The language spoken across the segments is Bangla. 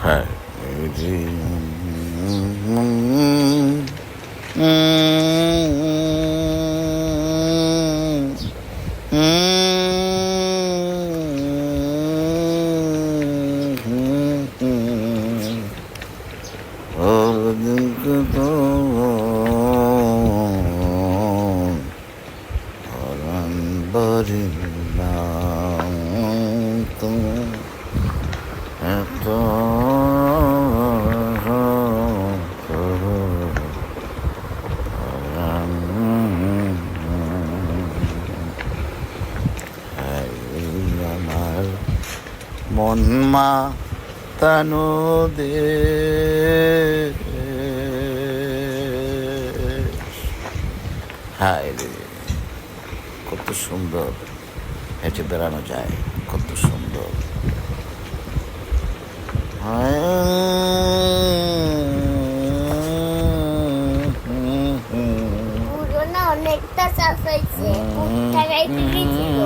হ্যাঁ আমার মন মা তানু দে হায় রে, কত সুন্দর হেঁটে বেড়ানো যায়, কত সুন্দর। অনেকটা চাষ হয়েছে, টাকাই তুলেছিল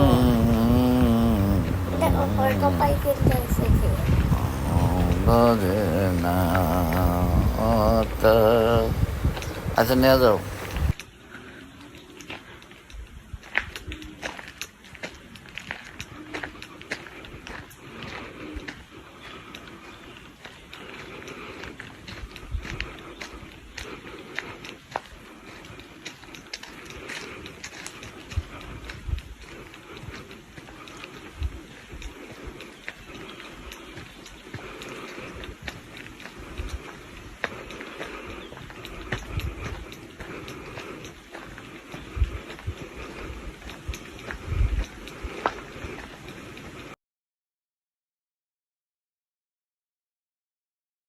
কপাই করতে এসেছে। আচ্ছা নিয়ে যাও।